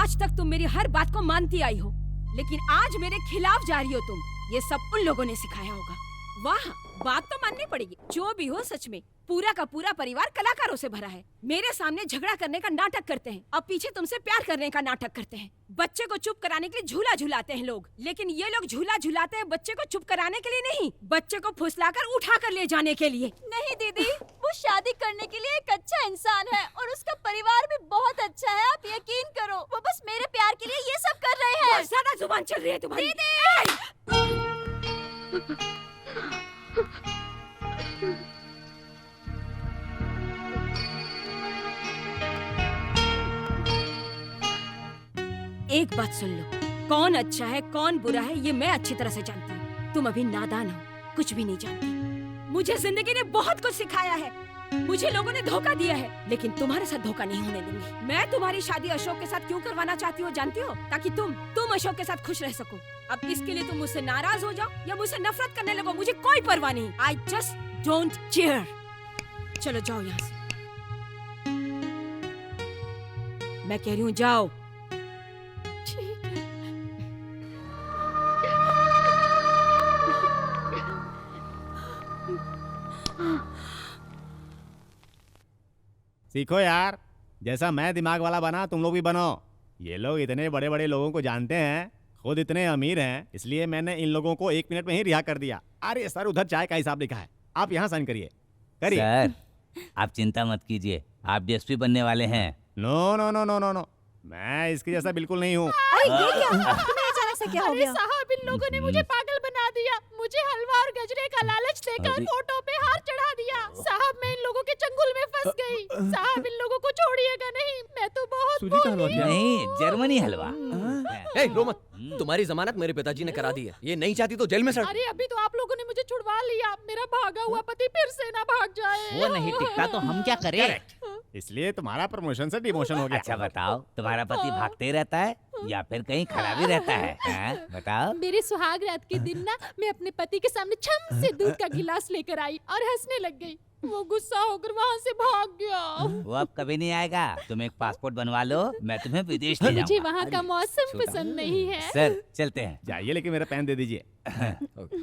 आज तक तुम मेरी हर बात को मानती आई हो, लेकिन आज मेरे खिलाफ जा रही हो तुम। ये सब उन लोगों ने सिखाया होगा। वाह, बात तो माननी पड़ेगी। जो भी हो, सच में पूरा का पूरा परिवार कलाकारों से भरा है। मेरे सामने झगड़ा करने का नाटक करते हैं और पीछे तुमसे प्यार करने का नाटक करते हैं। बच्चे को चुप कराने के लिए झूला झुलाते हैं लोग, लेकिन ये लोग झूला झुलाते हैं बच्चे को चुप कराने के लिए नहीं, बच्चे को फुसलाकर उठा कर ले जाने के लिए। नहीं दीदी, वो शादी करने के लिए एक अच्छा इंसान है और उसका परिवार भी बहुत अच्छा है। आप यकीन करो, वो बस मेरे प्यार के लिए ये सब कर रहे हैं। बहुत ज्यादा जुबान चल रही है तुम्हारी। एक बात सुन लो, कौन अच्छा है कौन बुरा है ये मैं अच्छी तरह से जानती हूँ। तुम अभी नादान हो, कुछ भी नहीं जानती। मुझे जिंदगी ने बहुत कुछ सिखाया है। मुझे लोगों ने धोखा दिया है, लेकिन तुम्हारे साथ धोखा नहीं होने दूंगी। मैं तुम्हारी शादी अशोक के साथ क्यों करवाना चाहती हो जानती हो? ताकि तुम अशोक के साथ खुश रह सको। अब इसके लिए तुम मुझसे नाराज हो जाओ या मुझसे नफरत करने लगो, मुझे कोई परवाह नहीं। I just don't care. चलो जाओ यहाँ से, मैं कह रही हूँ जाओ। सीखो यार, जैसा मैं दिमाग वाला बना तुम लोग भी बनो। ये लोग इतने बड़े बड़े लोगों को जानते हैं, खुद इतने अमीर हैं, इसलिए मैंने इन लोगों को 1 मिनट में ही रिहा कर दिया। अरे सर, उधर चाय का हिसाब लिखा है, आप यहाँ साइन करिए। सर, आप चिंता मत कीजिए, आप डीएसपी बनने वाले हैं। No no no no no no, मैं इसके जैसा बिल्कुल नहीं हूँ। क्या हो गया? साहब, इन लोगों ने मुझे पागल बना दिया। मुझे हलवा और गजरे का लालच देकर फोटो पे हार चढ़ा दिया। साहब, मैं इन लोगों के चंगुल में फंस गई। साहब, इन लोगों को छोड़िएगा नहीं, मैं तो बहुत सूजी का हलवा क्या? नहीं, जर्मनी हलवा। रो मत, तुम्हारी जमानत मेरे पिताजी ने करा दी है। ये नहीं चाहती तो जेल में सड़। अरे अभी तो आप लोगों ने मुझे छुड़वा लिया, मेरा भागा हुआ पति फिर से ना भाग जाए। वो नहीं टिकता तो हम क्या करें? इसलिए तुम्हारा प्रमोशन से डिमोशन हो गया। अच्छा बताओ, तुम्हारा पति भागते ही रहता है या फिर कहीं खड़ा भी रहता है? बताओ। मेरे सुहाग रात के दिन ना, मैं अपने पति के सामने छम से दूध का गिलास लेकर आई और हंसने लग गई। वो गुस्सा होकर वहाँ से भाग गया। वो अब कभी नहीं आएगा। तुम एक पासपोर्ट बनवा लो, मैं तुम्हें विदेश ले जाऊंगा। मुझे वहाँ का मौसम पसंद नहीं है। सर चलते हैं। जाइए, लेकिन मेरा पेन दे दीजिए।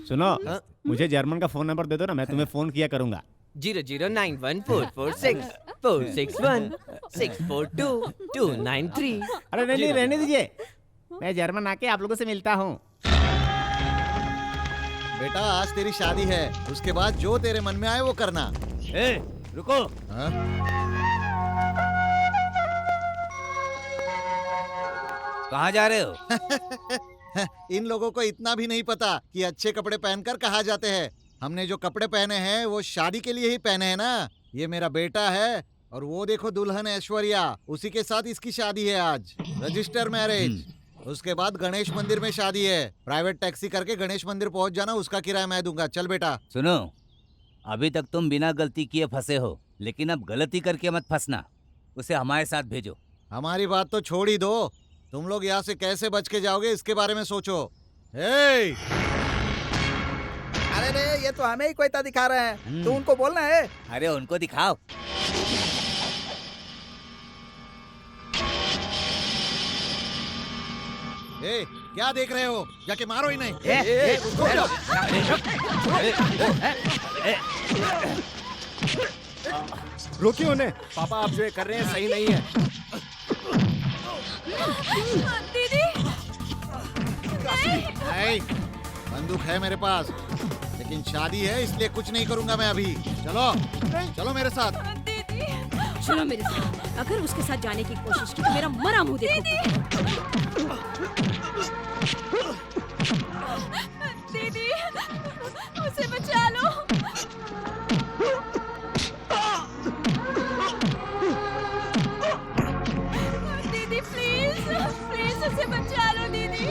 सुनो, मुझे जर्मन का फोन नंबर दे दो ना, मैं तुम्हें फोन किया करूंगा। 00914464642 अरे नहीं, रहने दीजिए, मैं जर्मन आके आप लोगों से मिलता हूँ। बेटा, आज तेरी शादी है, उसके बाद जो तेरे मन में आए वो करना। रुको। हाँ? कहाँ जा रहे हो? इन लोगों को इतना भी नहीं पता कि अच्छे कपड़े पहनकर कहाँ जाते हैं। हमने जो कपड़े पहने हैं वो शादी के लिए ही पहने हैं ना। ये मेरा बेटा है और वो देखो दुल्हन ऐश्वर्या, उसी के साथ इसकी शादी है आज, रजिस्टर मैरिज। उसके बाद गणेश मंदिर में शादी है। प्राइवेट टैक्सी करके गणेश मंदिर पहुंच जाना, उसका किराया मैं दूंगा। चल बेटा। सुनो, अभी तक तुम बिना गलती किए फंसे हो, लेकिन अब गलती करके मत फंसना। उसे हमारे साथ भेजो। हमारी बात तो छोड़ ही दो, तुम लोग यहाँ से कैसे बच के जाओगे इसके बारे में सोचो। हे! अरे रे, ये तो हमें ही कोयता दिखा रहे हैं। तू उनको बोलना है। अरे उनको दिखाओ। ए, क्या देख रहे हो? जाके मारो ही नहीं। रोकिए उन्हें। पापा, आप जो ये कर रहे हैं सही नहीं है। दीदी, नहीं, बंदूक है मेरे पास, लेकिन शादी है इसलिए कुछ नहीं करूंगा मैं अभी। चलो चलो मेरे साथ। दीदी, चलो मेरे साथ। अगर उसके साथ जाने की कोशिश की तो मेरा मरा मुंह देखो। दीदी, उसे बचा लो। दीदी प्लीज, प्लीज उसे बचा लो दीदी।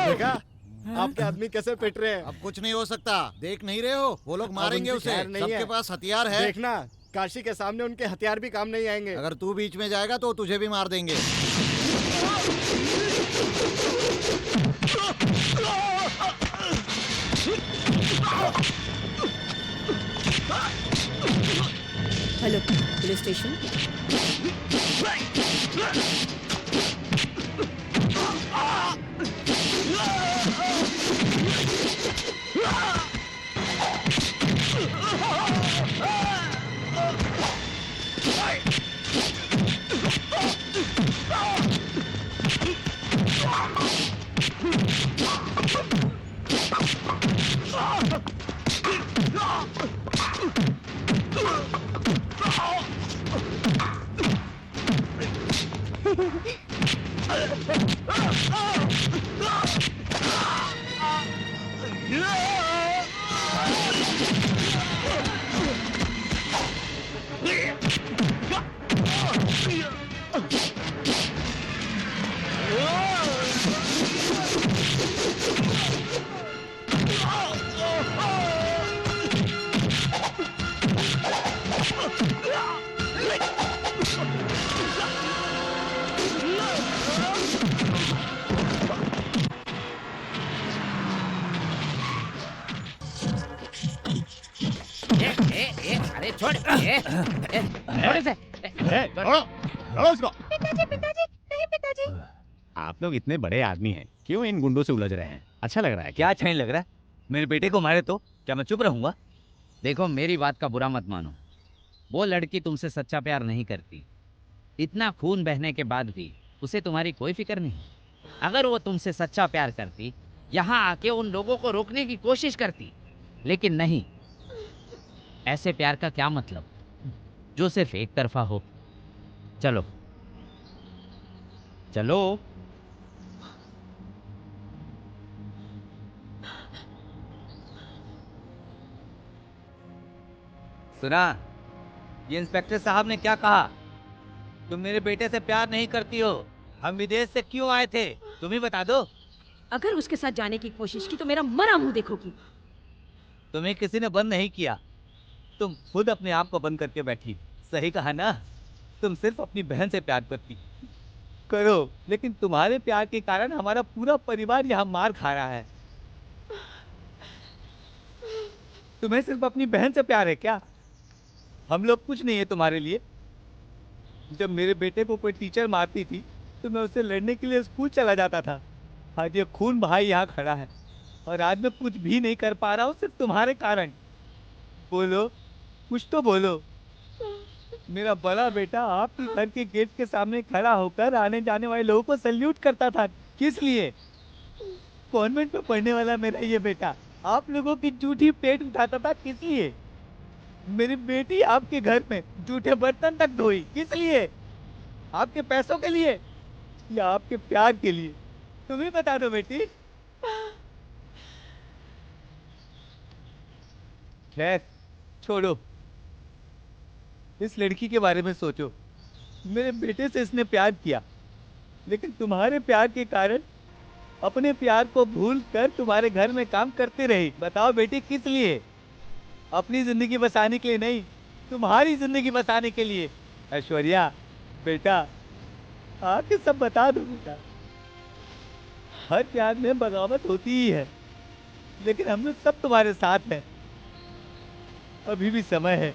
देखा आपके आदमी कैसे पिट रहे हैं। अब कुछ नहीं हो सकता, देख नहीं रहे हो? वो लोग मारेंगे उनकी उसे। खैर नहीं सबके है। पास हथियार है। देखना काशी के सामने उनके हथियार भी काम नहीं आएंगे। अगर तू बीच में जाएगा तो तुझे भी मार देंगे। Hello police station. अरे छोड़ छोड़ इसे। छोड़ो उसको। आप लोग इतने बड़े आदमी हैं, क्यों इन गुंडों से उलझ रहे हैं? अच्छा लग रहा है क्या अच्छा नहीं लग रहा है? मेरे बेटे को मारे तो क्या मैं चुप रहूंगा? देखो मेरी बात का बुरा मत मानो, वो लड़की तुमसे सच्चा प्यार नहीं करती। इतना खून बहने के बाद भी उसे तुम्हारी कोई फिक्र नहीं। अगर वो तुमसे सच्चा प्यार करती, यहाँ आके उन लोगों को रोकने की कोशिश करती, लेकिन नहीं। ऐसे प्यार का क्या मतलब जो सिर्फ एक तरफा हो। चलो चलो। सुना, ये इंस्पेक्टर साहब ने क्या कहा? तुम मेरे बेटे से प्यार नहीं करती हो। हम विदेश से क्यों आए थे तुम ही बता दो। अगर उसके साथ जाने की कोशिश की तो मेरा मरा मुंह देखोगी। तुम्हें किसी ने बंद नहीं किया, तुम खुद अपने आप को बंद करके बैठी। सही कहा ना, तुम सिर्फ अपनी बहन से प्यार करती करो, लेकिन तुम्हारे प्यार के कारण हमारा पूरा परिवार यहाँ मार खा रहा है। तुम्हें सिर्फ अपनी बहन से प्यार है क्या? हम लोग कुछ नहीं है तुम्हारे लिए। जब मेरे बेटे को कोई टीचर मारती थी तो मैं उससे लड़ने के लिए स्कूल चला जाता था। आज ये खून भाई यहाँ खड़ा है और आज मैं कुछ भी नहीं कर पा रहा हूँ सिर्फ तुम्हारे कारण। बोलो, कुछ तो बोलो। मेरा बड़ा बेटा आपके घर के गेट के सामने खड़ा होकर आने जाने वाले लोगों को सल्यूट करता था। किस लिए? कॉन्वेंट में पढ़ने वाला मेरा ये बेटा आप लोगों की जूठी पेट उठाता था। किस लिए? मेरी बेटी आपके घर में जूठे बर्तन तक धोई। किस लिए? आपके पैसों के लिए या आपके प्यार के लिए? तुम ही बता दो बेटी। खैर छोड़ो, इस लड़की के बारे में सोचो। मेरे बेटे से इसने प्यार किया, लेकिन तुम्हारे प्यार के कारण अपने प्यार को भूल कर तुम्हारे घर में काम करते रही। बताओ बेटी, किस लिए? अपनी जिंदगी बसाने के लिए नहीं, तुम्हारी जिंदगी बसाने के लिए। ऐश्वर्या बेटा, आके सब बता दो बेटा। हर प्यार में बगावत होती ही है, लेकिन हम लोग सब तुम्हारे साथ हैं। अभी भी समय है,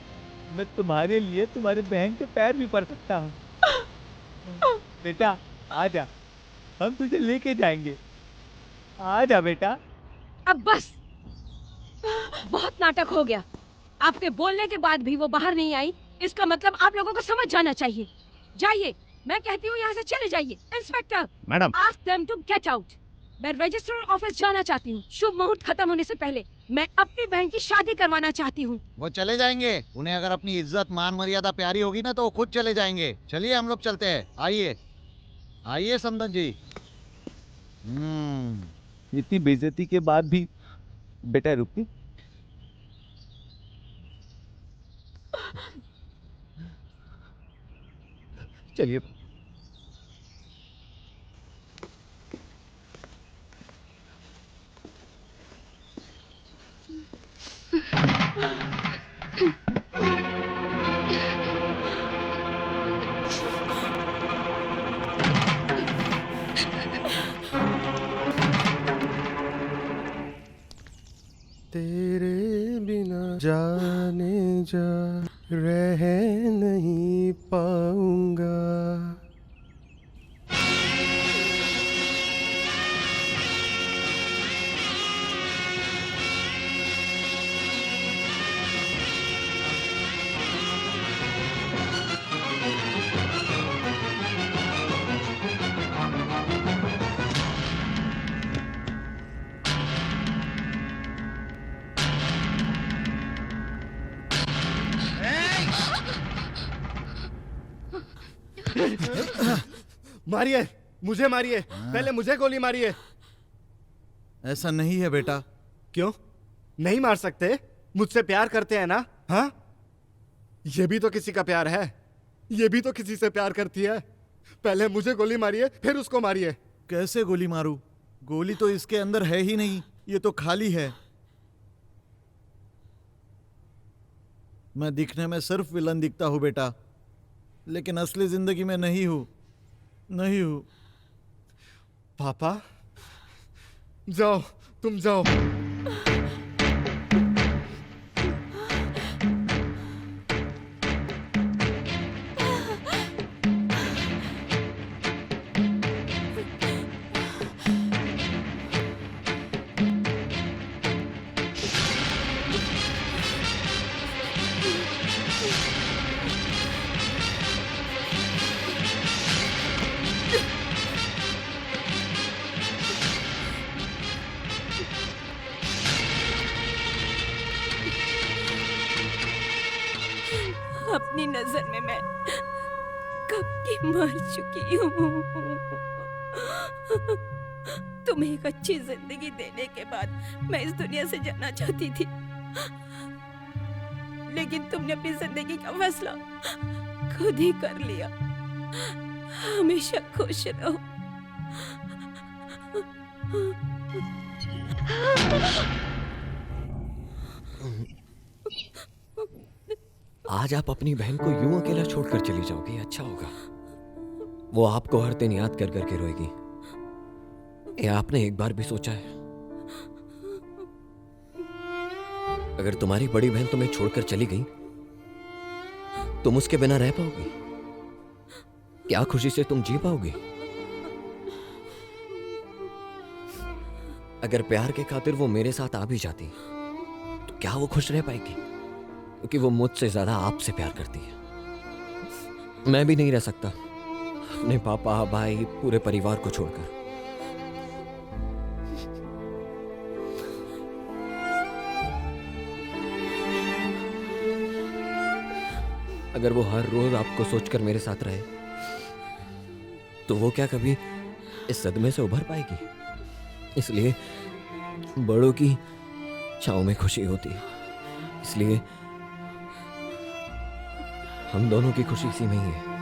मैं तुम्हारे लिए तुम्हारे बहन के पैर भी पड़ सकता हूँ। बेटा आजा, हम तुझे लेके जाएंगे। आजा बेटा। अब बस, बहुत नाटक हो गया। आपके बोलने के बाद भी वो बाहर नहीं आई, इसका मतलब आप लोगों को समझ जाना चाहिए। जाइए, मैं कहती हूँ यहाँ से चले जाइए। Inspector, madam, ask them to get out. मैं रजिस्ट्रार ऑफिस जाना चाहती हूँ। शुभ मुहूर्त खत्म होने से पहले मैं अपनी बहन की शादी करवाना चाहती हूँ। वो चले जाएंगे। उन्हें अगर अपनी इज्जत मान मर्यादा प्यारी होगी ना तो वो खुद चले जाएंगे। चलिए हम लोग चलते हैं। आइए आइए समदन जी। इतनी बेइज्जती के बाद भी बेटा रुकी। चलिए। तेरे बिना जाने जा रह नहीं पाऊंगा। मारिए, मुझे मारिए, पहले मुझे गोली मारिए। ऐसा नहीं है बेटा। क्यों नहीं मार सकते? मुझसे प्यार करते हैं ना? हाँ, ये भी तो किसी का प्यार है। ये भी तो किसी से प्यार करती है। पहले मुझे गोली मारिए, फिर उसको मारिए। कैसे गोली मारूं? गोली तो इसके अंदर है ही नहीं, ये तो खाली है। मैं दिखने में सिर्फ विलन दिखता हूं बेटा, लेकिन असली जिंदगी में नहीं हूं, नहीं हूं। पापा, जाओ, तुम जाओ। अपनी नजर में मैं कब की मर चुकी हूँ। तुम्हें एक अच्छी जिंदगी देने के बाद मैं इस दुनिया से जाना चाहती थी, लेकिन तुमने अपनी जिंदगी का फैसला खुद ही कर लिया। हमेशा खुश रहो। आज आप अपनी बहन को यूं अकेला छोड़कर चली जाओगी, अच्छा होगा। वो आपको हर दिन याद कर करके रोएगी। ये आपने एक बार भी सोचा है? अगर तुम्हारी बड़ी बहन तुम्हें छोड़कर चली गई, तुम उसके बिना रह पाओगी? क्या खुशी से तुम जी पाओगी? अगर प्यार के खातिर वो मेरे साथ आ भी जाती, तो क्या वो खुश रह पाएगी? क्योंकि वो मुझसे ज्यादा आपसे प्यार करती है। मैं भी नहीं रह सकता अपने पापा, भाई, पूरे परिवार को छोड़कर। अगर वो हर रोज आपको सोचकर मेरे साथ रहे, तो वो क्या कभी इस सदमे से उभर पाएगी? इसलिए बड़ों की छांव में खुशी होती है। इसलिए हम दोनों की खुशी इसी में ही है।